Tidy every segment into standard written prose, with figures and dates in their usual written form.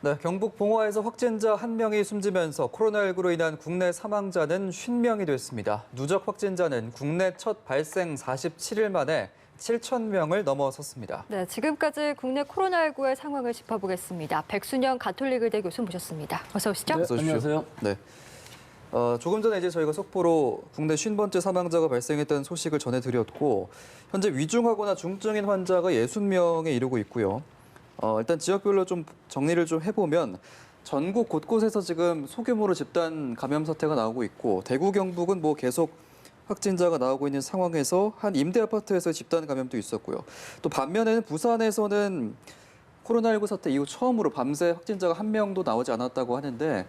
네, 경북 봉화에서 확진자 1명이 숨지면서 코로나19로 인한 국내 사망자는 50명이 됐습니다. 누적 확진자는 국내 첫 발생 47일 만에 7,000명을 넘어섰습니다. 네, 지금까지 국내 코로나19의 상황을 짚어보겠습니다. 백순영 가톨릭의대 교수 모셨습니다. 어서 오시죠. 네, 안녕하세요. 네. 조금 전에 저희가 속보로 국내 50번째 사망자가 발생했다는 소식을 전해드렸고, 현재 위중하거나 중증인 환자가 60명에 이르고 있고요. 일단 지역별로 좀 정리를 좀 해보면 전국 곳곳에서 지금 소규모로 집단 감염 사태가 나오고 있고, 대구, 경북은 뭐 계속 확진자가 나오고 있는 상황에서 한 임대 아파트에서 집단 감염도 있었고요. 또 반면에는 부산에서는 코로나19 사태 이후 처음으로 밤새 확진자가 1명도 나오지 않았다고 하는데,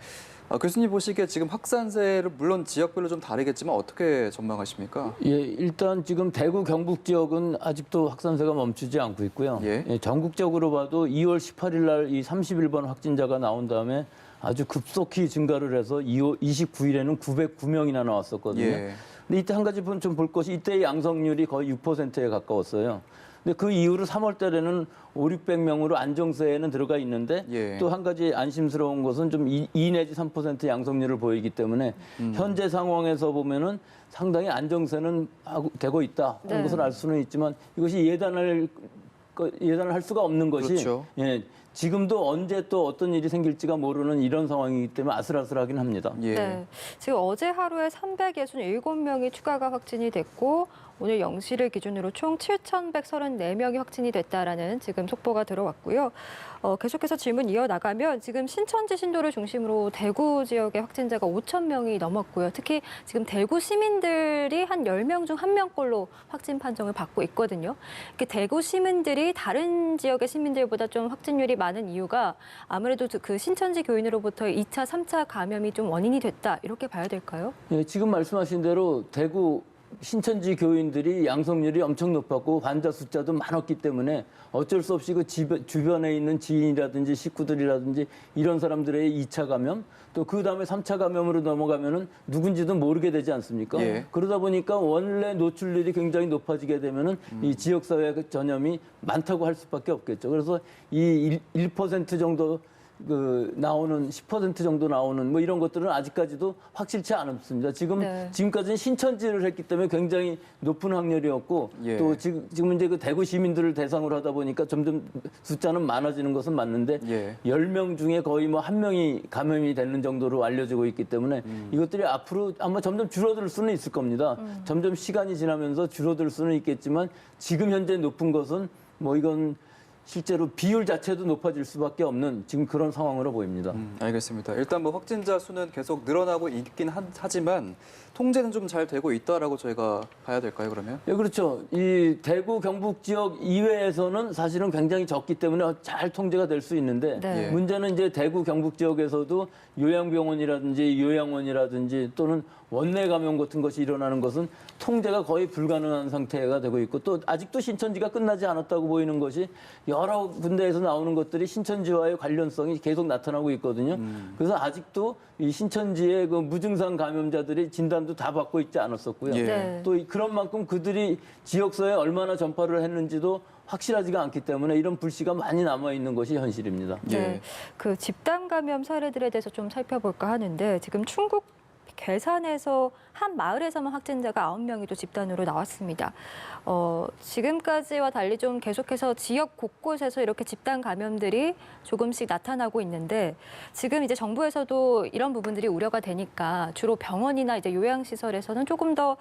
교수님 보시기에 지금 확산세를 물론 지역별로 좀 다르겠지만 어떻게 전망하십니까? 예, 일단 지금 대구 경북 지역은 아직도 확산세가 멈추지 않고 있고요. 예. 전국적으로 봐도 2월 18일 날 이 31번 확진자가 나온 다음에 아주 급속히 증가를 해서 2월 29일에는 909명이나 나왔었거든요. 예. 근데 이때 한 가지 좀 볼 것이 이때 양성률이 거의 6%에 가까웠어요. 근데 그 이후로 3월 달에는 500~600명으로 안정세에는 들어가 있는데 예. 또 한 가지 안심스러운 것은 좀 2 내지 3% 양성률을 보이기 때문에 현재 상황에서 보면은 상당히 안정세는 되고 있다. 그런 네. 것을 알 수는 있지만 이것이 예단을 할 수가 없는 것이 그렇죠. 예, 지금도 언제 또 어떤 일이 생길지가 모르는 이런 상황이기 때문에 아슬아슬하긴 합니다. 예. 네, 지금 어제 하루에 367명이 추가가 확진이 됐고 오늘 0시를 기준으로 총 7,134명이 확진이 됐다라는 지금 속보가 들어왔고요. 계속해서 질문 이어나가면 지금 신천지 신도를 중심으로 대구 지역의 확진자가 5,000명이 넘었고요. 특히 지금 대구 시민들이 한 10명 중 1명꼴로 확진 판정을 받고 있거든요. 대구 시민들이 다른 지역의 시민들보다 좀 확진율이 많은 이유가 아무래도 그 신천지 교인으로부터의 2차, 3차 감염이 좀 원인이 됐다. 이렇게 봐야 될까요? 예, 지금 말씀하신 대로 대구 신천지 교인들이 양성률이 엄청 높았고 환자 숫자도 많았기 때문에 어쩔 수 없이 그 주변에 있는 지인이라든지 식구들이라든지 이런 사람들의 2차 감염 또 그 다음에 3차 감염으로 넘어가면은 누군지도 모르게 되지 않습니까? 예. 그러다 보니까 원래 노출률이 굉장히 높아지게 되면은 이 지역사회 전염이 많다고 할 수밖에 없겠죠. 그래서 이 1% 정도 나오는 10% 정도 나오는 뭐 이런 것들은 아직까지도 확실치 않습니다. 지금까지는 신천지를 했기 때문에 굉장히 높은 확률이었고 예. 또 지금 이제 그 대구 시민들을 대상으로 하다 보니까 점점 숫자는 많아지는 것은 맞는데 예. 10명 중에 거의 뭐 1명이 감염이 되는 정도로 알려지고 있기 때문에 이것들이 앞으로 아마 점점 줄어들 수는 있을 겁니다. 점점 시간이 지나면서 줄어들 수는 있겠지만 지금 현재 높은 것은 뭐 이건 실제로 비율 자체도 높아질 수밖에 없는 지금 그런 상황으로 보입니다. 알겠습니다. 일단 뭐 확진자 수는 계속 늘어나고 있긴 하지만 통제는 좀 잘 되고 있다라고 저희가 봐야 될까요, 그러면? 예, 그렇죠. 이 대구 경북 지역 이외에서는 사실은 굉장히 적기 때문에 잘 통제가 될 수 있는데 네. 예. 문제는 이제 대구 경북 지역에서도 요양병원이라든지 요양원이라든지 또는 원내 감염 같은 것이 일어나는 것은 통제가 거의 불가능한 상태가 되고 있고 또 아직도 신천지가 끝나지 않았다고 보이는 것이 여러 군데에서 나오는 것들이 신천지와의 관련성이 계속 나타나고 있거든요. 그래서 아직도 이 신천지의 그 무증상 감염자들이 진단도 다 받고 있지 않았었고요. 예. 네. 또 그런 만큼 그들이 지역사회에 얼마나 전파를 했는지도 확실하지가 않기 때문에 이런 불씨가 많이 남아있는 것이 현실입니다. 예. 네, 그 집단 감염 사례들에 대해서 좀 살펴볼까 하는데 지금 충북 괴산에서 한 마을에서만 확진자가 9명이 또 집단으로 나왔습니다. 지금까지와 달리 좀 계속해서 지역 곳곳에서 이렇게 집단 감염들이 조금씩 나타나고 있는데 지금 이제 정부에서도 이런 부분들이 우려가 되니까 주로 병원이나 이제 요양시설에서는 조금 더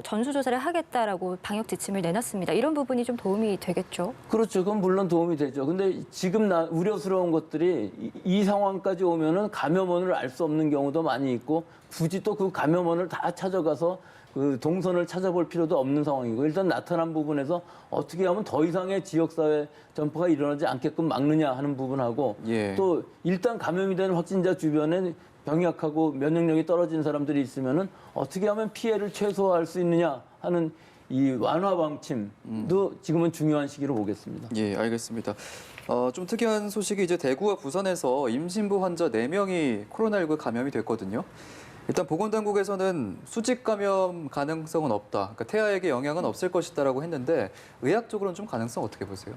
전수조사를 하겠다라고 방역 지침을 내놨습니다. 이런 부분이 좀 도움이 되겠죠? 그렇죠. 그건 물론 도움이 되죠. 근데 지금 우려스러운 것들이 이 상황까지 오면은 감염원을 알 수 없는 경우도 많이 있고 굳이 또 그 감염원을 다 찾아가서 그 동선을 찾아볼 필요도 없는 상황이고 일단 나타난 부분에서 어떻게 하면 더 이상의 지역사회 전파가 일어나지 않게끔 막느냐 하는 부분하고 예. 또 일단 감염이 된 확진자 주변에 병약하고 면역력이 떨어진 사람들이 있으면은 어떻게 하면 피해를 최소화할 수 있느냐 하는 이 완화 방침도 지금은 중요한 시기로 보겠습니다. 예, 알겠습니다. 좀 특이한 소식이 이제 대구와 부산에서 임신부 환자 4명이 코로나19 감염이 됐거든요. 일단 보건당국에서는 수직 감염 가능성은 없다. 그러니까 태아에게 영향은 없을 것이다라고 했는데 의학적으로는 좀 가능성 어떻게 보세요?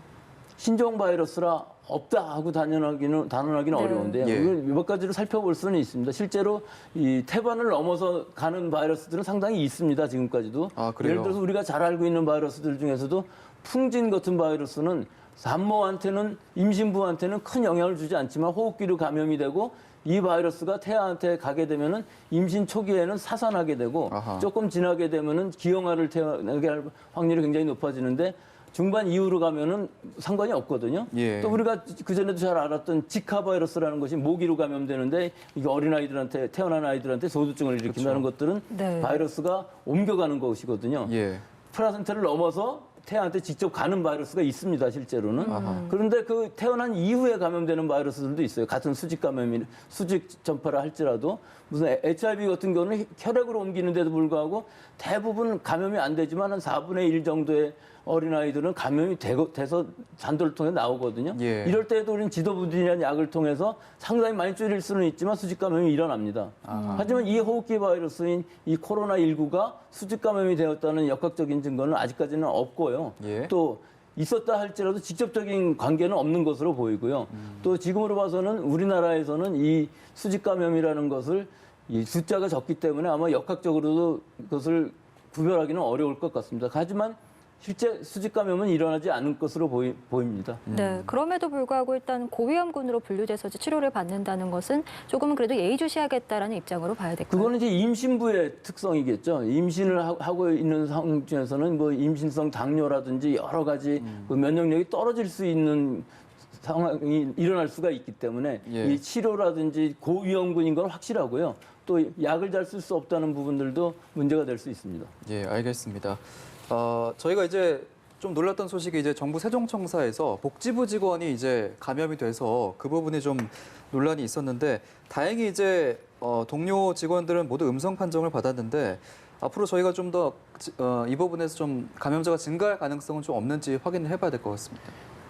신종 바이러스라 없다 하고 단언하기는 네. 어려운데요. 예. 이걸 몇 가지로 살펴볼 수는 있습니다. 실제로 이 태반을 넘어서 가는 바이러스들은 상당히 있습니다. 지금까지도. 아, 그래요? 예를 들어서 우리가 잘 알고 있는 바이러스들 중에서도 풍진 같은 바이러스는 산모한테는 임신부한테는 큰 영향을 주지 않지만 호흡기로 감염이 되고 이 바이러스가 태아한테 가게 되면은 임신 초기에는 사산하게 되고 아하. 조금 지나게 되면은 기형아를 태어나게 할 확률이 굉장히 높아지는데 중반 이후로 가면은 상관이 없거든요. 예. 또 우리가 그전에도 잘 알았던 지카 바이러스라는 것이 모기로 감염되는데 이게 어린아이들한테 태어난 아이들한테 소두증을 일으킨다는 것들은 네. 바이러스가 옮겨가는 것이거든요. 예. 플라센타를 넘어서 태아한테 직접 가는 바이러스가 있습니다, 실제로는. 아하. 그런데 그 태어난 이후에 감염되는 바이러스들도 있어요. 같은 수직 감염이, 수직 전파라 할지라도 무슨 HIV 같은 경우는 혈액으로 옮기는데도 불구하고 대부분 감염이 안 되지만 한 4분의 1 정도의 어린아이들은 감염이 돼서 잔도를 통해 나오거든요. 예. 이럴 때에도 우리는 지도부진이라는 약을 통해서 상당히 많이 줄일 수는 있지만 수직 감염이 일어납니다. 하지만 이 호흡기 바이러스인 이 코로나19가 수직 감염이 되었다는 역학적인 증거는 아직까지는 없고요. 예. 또 있었다 할지라도 직접적인 관계는 없는 것으로 보이고요. 또 지금으로 봐서는 우리나라에서는 이 수직 감염이라는 것을 이 숫자가 적기 때문에 아마 역학적으로도 그것을 구별하기는 어려울 것 같습니다. 하지만 실제 수직 감염은 일어나지 않을 것으로 보입니다. 네, 그럼에도 불구하고 일단 고위험군으로 분류돼서 치료를 받는다는 것은 조금은 그래도 예의주시하겠다라는 입장으로 봐야 될까요? 그거는 이제 임신부의 특성이겠죠. 임신을 하고 있는 상황 중에서는 뭐 임신성 당뇨라든지 여러 가지 그 면역력이 떨어질 수 있는 상황이 일어날 수가 있기 때문에 예. 이 치료라든지 고위험군인 건 확실하고요. 또 약을 잘 쓸 수 없다는 부분들도 문제가 될 수 있습니다. 예, 알겠습니다. 저희가 이제 좀 놀랐던 소식이 이제 정부 세종청사에서 복지부 직원이 이제 감염이 돼서 그 부분이 좀 논란이 있었는데 다행히 이제 동료 직원들은 모두 음성 판정을 받았는데 앞으로 저희가 좀 더 이 부분에서 좀 감염자가 증가할 가능성은 좀 없는지 확인을 해봐야 될 것 같습니다.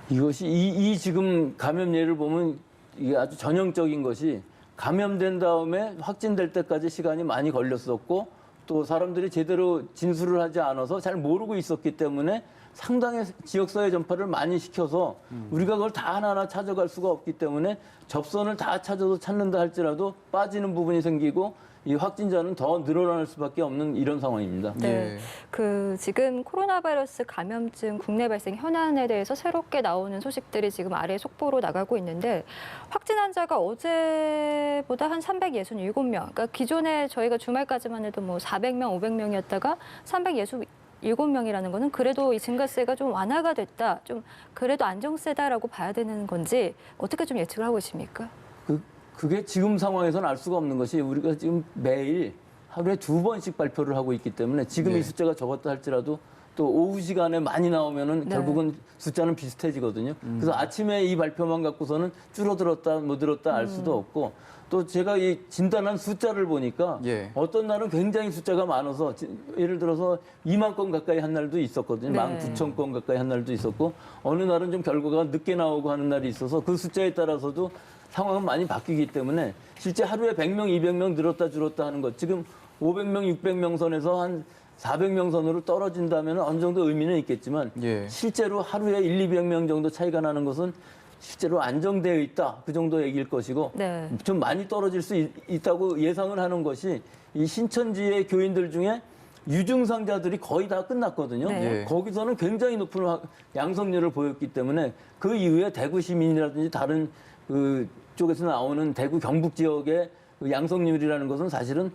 이것이 이 지금 감염 예를 보면 이게 아주 전형적인 것이 감염된 다음에 확진될 때까지 시간이 많이 걸렸었고 또 사람들이 제대로 진술을 하지 않아서 잘 모르고 있었기 때문에 상당히 지역사회 전파를 많이 시켜서 우리가 그걸 다 하나하나 찾아갈 수가 없기 때문에 접선을 다 찾아서 찾는다 할지라도 빠지는 부분이 생기고 이 확진자는 더 늘어날 수밖에 없는 이런 상황입니다. 네. 예. 그 지금 코로나 바이러스 감염증 국내 발생 현안에 대해서 새롭게 나오는 소식들이 지금 아래 속보로 나가고 있는데 확진 환자가 어제보다 한 367명. 그러니까 기존에 저희가 주말까지만 해도 뭐 400명, 500명이었다가 367명이라는 거는 그래도 이 증가세가 좀 완화가 됐다. 좀 그래도 안정세다라고 봐야 되는 건지 어떻게 좀 예측을 하고 있습니까? 그게 지금 상황에서는 알 수가 없는 것이 우리가 지금 매일 하루에 2번씩 발표를 하고 있기 때문에 지금 네. 이 숫자가 적었다 할지라도 또 오후 시간에 많이 나오면은 네. 결국은 숫자는 비슷해지거든요. 그래서 아침에 이 발표만 갖고서는 줄어들었다 뭐 늘었다 알 수도 없고 또 제가 이 진단한 숫자를 보니까 예. 어떤 날은 굉장히 숫자가 많아서 예를 들어서 2만 건 가까이 한 날도 있었거든요. 네. 19,000건 가까이 한 날도 있었고 어느 날은 좀 결과가 늦게 나오고 하는 날이 있어서 그 숫자에 따라서도 상황은 많이 바뀌기 때문에 실제 하루에 100명, 200명 늘었다 줄었다 하는 것 지금 500명, 600명 선에서 한 400명 선으로 떨어진다면 어느 정도 의미는 있겠지만 예. 실제로 하루에 1, 200명 정도 차이가 나는 것은 실제로 안정되어 있다 그 정도 얘기일 것이고 네. 좀 많이 떨어질 수 있다고 예상을 하는 것이 이 신천지의 교인들 중에 유증상자들이 거의 다 끝났거든요. 네. 예. 거기서는 굉장히 높은 양성률을 보였기 때문에 그 이후에 대구 시민이라든지 다른 그 쪽에서 나오는 대구 경북 지역의 그 양성률이라는 것은 사실은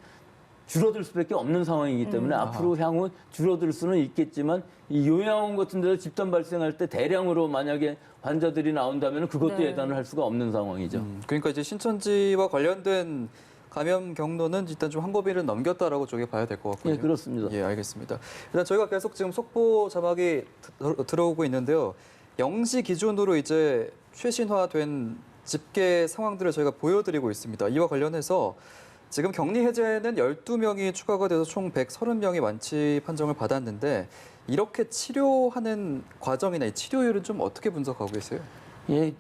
줄어들 수밖에 없는 상황이기 때문에 앞으로 향후 줄어들 수는 있겠지만 이 요양원 같은 데서 집단 발생할 때 대량으로 만약에 환자들이 나온다면 그것도 네. 예단을 할 수가 없는 상황이죠. 그러니까 이제 신천지와 관련된 감염 경로는 일단 좀 한고비를 넘겼다라고 저게 봐야 될 것 같군요. 예, 그렇습니다. 예, 알겠습니다. 일단 저희가 계속 지금 속보 자막이 들어오고 있는데요. 0시 기준으로 이제 최신화된 집계 상황들을 저희가 보여드리고 있습니다. 이와 관련해서 지금 격리 해제는 12명이 추가가 돼서 총 130명이 완치 판정을 받았는데 이렇게 치료하는 과정이나 이 치료율은 좀 어떻게 분석하고 계세요? 예,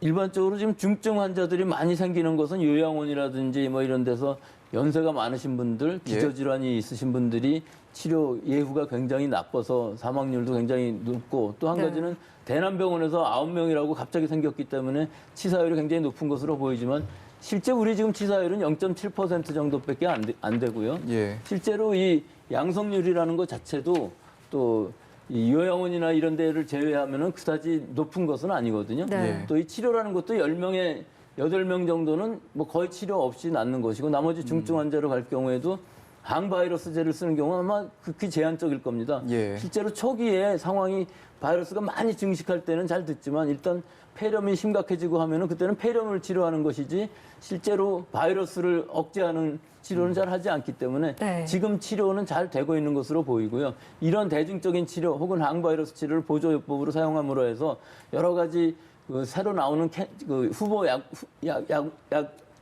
일반적으로 지금 중증 환자들이 많이 생기는 것은 요양원이라든지 뭐 이런 데서 연세가 많으신 분들, 기저질환이 있으신 분들이 치료 예후가 굉장히 나빠서 사망률도 굉장히 높고 또 한 네. 가지는 대남병원에서 9명이라고 갑자기 생겼기 때문에 치사율이 굉장히 높은 것으로 보이지만 실제 우리 지금 치사율은 0.7% 정도밖에 안 되고요. 예. 실제로 이 양성률이라는 것 자체도 또 이 요양원이나 이런 데를 제외하면은 그다지 높은 것은 아니거든요. 네. 또 이 치료라는 것도 10명에 8명 정도는 뭐 거의 치료 없이 낫는 것이고 나머지 중증 환자로 갈 경우에도 항바이러스제를 쓰는 경우는 아마 극히 제한적일 겁니다. 예. 실제로 초기에 상황이 바이러스가 많이 증식할 때는 잘 듣지만 일단 폐렴이 심각해지고 하면은 그때는 폐렴을 치료하는 것이지 실제로 바이러스를 억제하는 치료는 잘 하지 않기 때문에 네. 지금 지금 치료는 잘 되고 있는 것으로 보이고요. 이런 대중적인 치료 혹은 항바이러스 치료를 보조요법으로 사용함으로 해서 여러 가지 그 새로 나오는 그 후보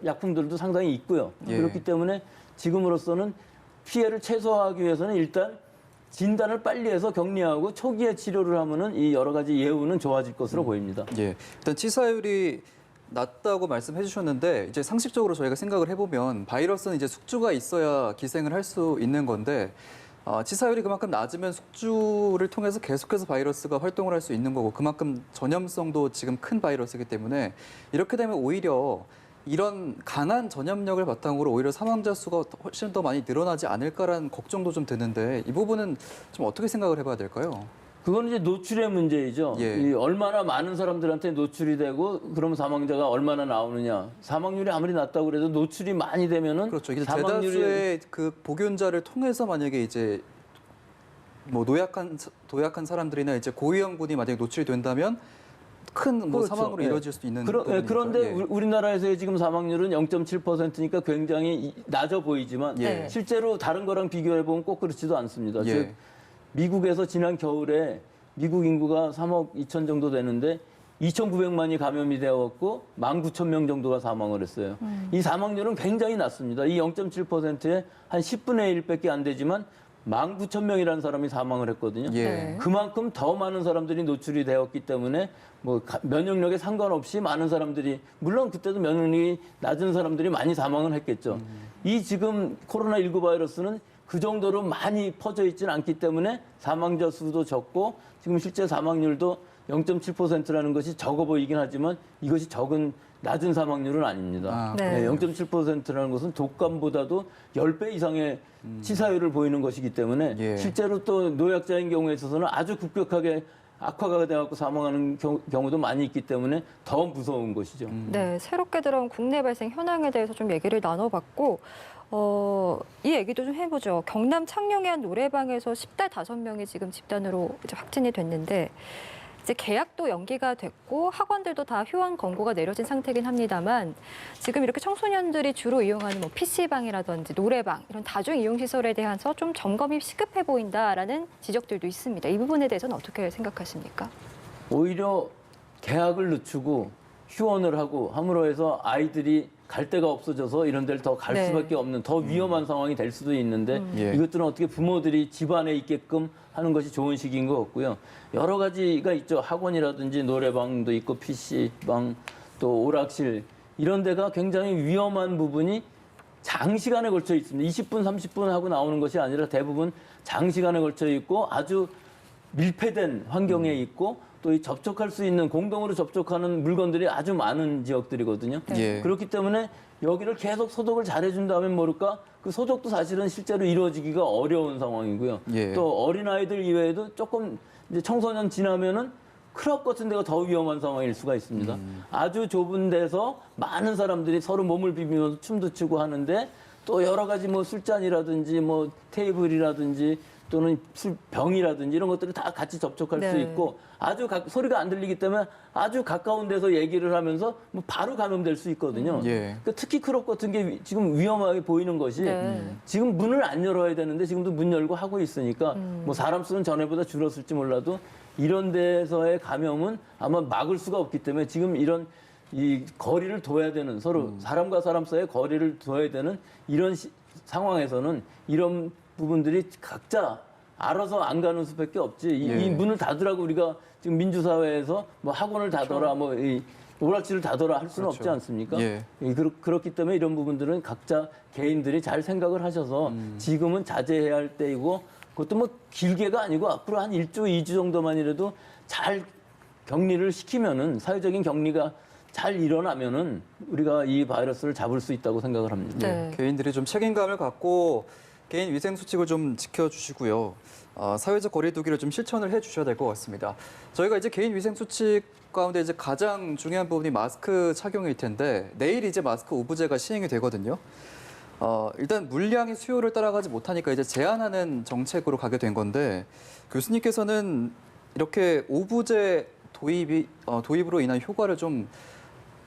약품들도 상당히 있고요. 예. 그렇기 때문에 지금으로서는 피해를 최소화하기 위해서는 일단 진단을 빨리 해서 격리하고 초기에 치료를 하면은 이 여러 가지 예후는 좋아질 것으로 보입니다. 예. 일단 치사율이 낮다고 말씀해 주셨는데 이제 상식적으로 저희가 생각을 해보면 바이러스는 이제 숙주가 있어야 기생을 할 수 있는 건데 치사율이 그만큼 낮으면 숙주를 통해서 계속해서 바이러스가 활동을 할 수 있는 거고 그만큼 전염성도 지금 큰 바이러스이기 때문에 이렇게 되면 오히려 이런 강한 전염력을 바탕으로 오히려 사망자 수가 훨씬 더 많이 늘어나지 않을까라는 걱정도 좀 드는데 이 부분은 좀 어떻게 생각을 해봐야 될까요? 그건 이제 노출의 문제이죠. 예. 이 얼마나 많은 사람들한테 노출이 되고 그러면 사망자가 얼마나 나오느냐. 사망률이 아무리 낮다고 그래도 노출이 많이 되면은 그렇죠. 이게 대다수의 그 복용자를 통해서 만약에 이제 뭐 노약한 사람들이나 이제 고위험군이 만약에 노출이 된다면 큰 뭐 그렇죠. 사망으로 예. 이어질 수 있는 부분이니까. 그런데 예. 우리나라에서의 지금 사망률은 0.7%니까 굉장히 낮아 보이지만 예. 실제로 다른 거랑 비교해 보면 꼭 그렇지도 않습니다. 예. 즉 미국에서 지난 겨울에 미국 인구가 3억 2천 정도 되는데 2,900만이 감염이 되었고 19,000명 정도가 사망을 했어요. 이 사망률은 굉장히 낮습니다. 이 0.7%에 한 10분의 1밖에 안 되지만 19,000명이라는 사람이 사망을 했거든요. 예. 네. 그만큼 더 많은 사람들이 노출이 되었기 때문에 뭐 면역력에 상관없이 많은 사람들이 물론 그때도 면역력이 낮은 사람들이 많이 사망을 했겠죠. 이 지금 코로나19 바이러스는 그 정도로 많이 퍼져 있지는 않기 때문에 사망자 수도 적고 지금 실제 사망률도 0.7%라는 것이 적어 보이긴 하지만 이것이 낮은 사망률은 아닙니다. 아, 네. 0.7%라는 것은 독감보다도 10배 이상의 치사율을 보이는 것이기 때문에 예. 실제로 또 노약자인 경우에 있어서는 아주 급격하게 악화가 돼갖고 사망하는 경우도 많이 있기 때문에 더 무서운 것이죠. 네, 새롭게 들어온 국내 발생 현황에 대해서 좀 얘기를 나눠봤고 이 얘기도 좀 해보죠. 경남 창녕의 한 노래방에서 10대 5명이 지금 집단으로 이제 확진이 됐는데 이제 계약도 연기가 됐고 학원들도 다 휴원 권고가 내려진 상태긴 합니다만 지금 이렇게 청소년들이 주로 이용하는 뭐 PC방이라든지 노래방 이런 다중 이용 시설에 대해서 좀 점검이 시급해 보인다라는 지적들도 있습니다. 이 부분에 대해서는 어떻게 생각하십니까? 오히려 계약을 늦추고 휴원을 하고 함으로 해서 아이들이 갈 데가 없어져서 이런 데를 더 갈 네. 수밖에 없는 더 위험한 상황이 될 수도 있는데 예. 이것들은 어떻게 부모들이 집안에 있게끔 하는 것이 좋은 시기인 것 같고요. 여러 가지가 있죠. 학원이라든지 노래방도 있고 PC방 또 오락실 이런 데가 굉장히 위험한 부분이 장시간에 걸쳐 있습니다. 20분, 30분 하고 나오는 것이 아니라 대부분 장시간에 걸쳐 있고 아주 밀폐된 환경에 있고 또 이 접촉할 수 있는 공동으로 접촉하는 물건들이 아주 많은 지역들이거든요. 예. 그렇기 때문에 여기를 계속 소독을 잘해준다면 모를까 그 소독도 사실은 실제로 이루어지기가 어려운 상황이고요. 예. 또 어린아이들 이외에도 조금 이제 청소년 지나면은 클럽 같은 데가 더 위험한 상황일 수가 있습니다. 아주 좁은 데서 많은 사람들이 서로 몸을 비비면서 춤도 추고 하는데 또 여러 가지 뭐 술잔이라든지 뭐 테이블이라든지 또는 술병이라든지 이런 것들을 다 같이 접촉할 수 네. 있고 아주 소리가 안 들리기 때문에 아주 가까운 데서 얘기를 하면서 뭐 바로 감염될 수 있거든요. 예. 그러니까 특히 클럽 같은 게 지금 위험하게 보이는 것이 네. 지금 문을 안 열어야 되는데 지금도 문 열고 하고 있으니까 뭐 사람 수는 전에보다 줄었을지 몰라도 이런 데서의 감염은 아마 막을 수가 없기 때문에 지금 이런 이 거리를 둬야 되는 서로 사람과 사람 사이의 거리를 둬야 되는 이런 상황에서는 이런 부분들이 각자 알아서 안 가는 수밖에 없지. 예. 이 문을 닫으라고 우리가 지금 민주사회에서 뭐 학원을 닫아라, 뭐 오락지를 닫아라 할 수는 그렇죠. 없지 않습니까? 예. 그렇기 때문에 이런 부분들은 각자 개인들이 잘 생각을 하셔서 지금은 자제해야 할 때이고 그것도 뭐 길게가 아니고 앞으로 한 1주, 2주 정도만이라도 잘 격리를 시키면은 사회적인 격리가 잘 일어나면은 우리가 이 바이러스를 잡을 수 있다고 생각을 합니다. 네. 개인들이 좀 책임감을 갖고 개인 위생 수칙을 좀 지켜주시고요. 사회적 거리두기를 좀 실천을 해주셔야 될 것 같습니다. 저희가 이제 개인 위생 수칙 가운데 이제 가장 중요한 부분이 마스크 착용일 텐데 내일 이제 마스크 오부제가 시행이 되거든요. 일단 물량이 수요를 따라가지 못하니까 이제 제한하는 정책으로 가게 된 건데 교수님께서는 이렇게 오부제 도입으로 인한 효과를 좀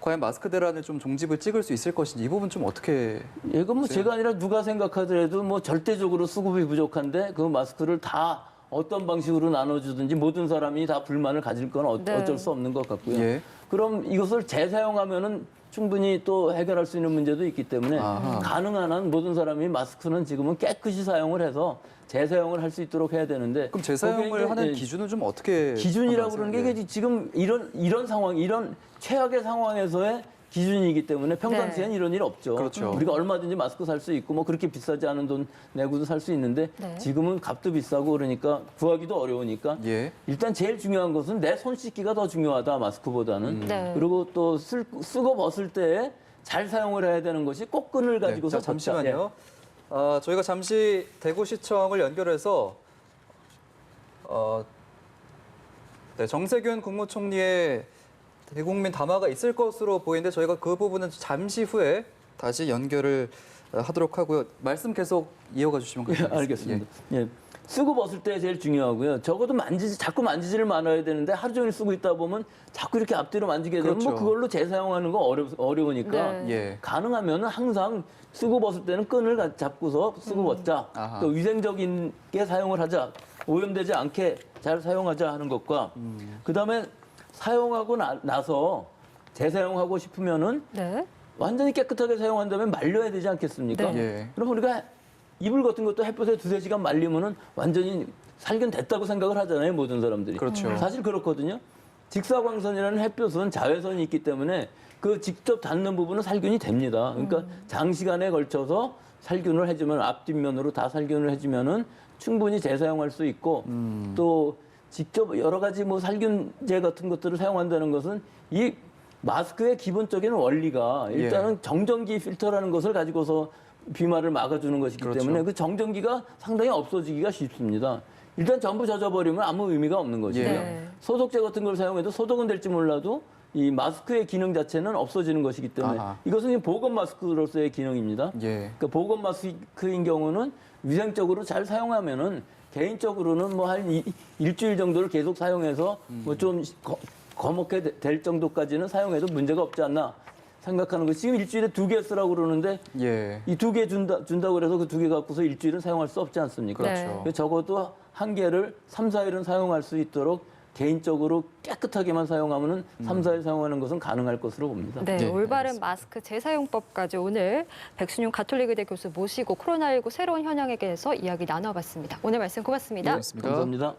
과연 마스크 대란을 좀 종집을 찍을 수 있을 것인지 이 부분 좀 어떻게 이건 뭐 제가 아니라 누가 생각하더라도 뭐 절대적으로 수급이 부족한데 그 마스크를 다 어떤 방식으로 나눠주든지 모든 사람이 다 불만을 가질 건 네. 어쩔 수 없는 것 같고요. 예. 그럼 이것을 재사용하면은 충분히 또 해결할 수 있는 문제도 있기 때문에 아하. 가능한 한 모든 사람이 마스크는 지금은 깨끗이 사용을 해서 재사용을 할 수 있도록 해야 되는데 그럼 재사용을 거기에 이제 하는 기준은 좀 어떻게 기준이라고 판단하세요? 그러는 게 이게 지금 이런 상황, 이런 최악의 상황에서의 기준이기 때문에 평상시엔 네. 이런 일 없죠. 그렇죠. 우리가 얼마든지 마스크 살 수 있고 뭐 그렇게 비싸지 않은 돈 내고도 살 수 있는데 네. 지금은 값도 비싸고 그러니까 구하기도 어려우니까 예. 일단 제일 중요한 것은 내 손 씻기가 더 중요하다 마스크보다는. 네. 그리고 또 쓰고 벗을 때 잘 사용을 해야 되는 것이 꼭 끈을 가지고서 네, 자, 잠시만요. 저희가 잠시 대구시청을 연결해서 네, 정세균 국무총리의 대국민 담화가 있을 것으로 보이는데 저희가 그 부분은 잠시 후에 다시 연결을 하도록 하고요. 말씀 계속 이어가 주시면 예, 감사하겠습니다. 알겠습니다. 예. 쓰고 벗을 때 제일 중요하고요. 적어도 자꾸 만지지를 말아야 되는데 하루 종일 쓰고 있다 보면 자꾸 이렇게 앞뒤로 만지게 되면 그렇죠. 뭐 그걸로 재사용하는 거 어려우니까 네. 예. 가능하면 항상 쓰고 벗을 때는 끈을 잡고서 쓰고 벗자. 아하. 또 위생적인 게 사용을 하자. 오염되지 않게 잘 사용하자 하는 것과 그다음에 사용하고 나서 재사용하고 싶으면은 네. 완전히 깨끗하게 사용한다면 말려야 되지 않겠습니까? 네. 예. 그럼 우리가 이불 같은 것도 햇볕에 2-3시간 말리면은 완전히 살균됐다고 생각을 하잖아요, 모든 사람들이. 그렇죠. 사실 그렇거든요. 직사광선이라는 햇볕은 자외선이 있기 때문에 그 직접 닿는 부분은 살균이 됩니다. 그러니까 장시간에 걸쳐서 살균을 해주면 앞뒷면으로 다 살균을 해주면은 충분히 재사용할 수 있고 또 직접 여러 가지 뭐 살균제 같은 것들을 사용한다는 것은 이 마스크의 기본적인 원리가 일단은 정전기 필터라는 것을 가지고서 비말을 막아주는 것이기 그렇죠. 때문에 그 정전기가 상당히 없어지기가 쉽습니다. 일단 전부 젖어버리면 아무 의미가 없는 것이고요. 네. 소독제 같은 걸 사용해도 소독은 될지 몰라도 이 마스크의 기능 자체는 없어지는 것이기 때문에 아하. 이것은 보건 마스크로서의 기능입니다. 예. 그러니까 보건 마스크인 경우는 위생적으로 잘 사용하면은 개인적으로는 뭐 한 일주일 정도를 계속 사용해서 뭐 좀 거먹게 될 정도까지는 사용해도 문제가 없지 않나 생각하는 거. 지금 일주일에 2개 쓰라고 그러는데 예. 이 2개 준다고 그래서 그 2개 갖고서 일주일은 사용할 수 없지 않습니까? 그렇죠. 그래서 적어도 1개를 3, 4일은 사용할 수 있도록 개인적으로 깨끗하게만 사용하면은 3, 4일 사용하는 것은 가능할 것으로 봅니다. 네, 네, 올바른 알겠습니다. 마스크 재사용법까지 오늘 백순용 가톨릭의대 교수 모시고 코로나19 새로운 현황에 대해서 이야기 나눠봤습니다. 오늘 말씀 고맙습니다. 고맙습니다. 감사합니다.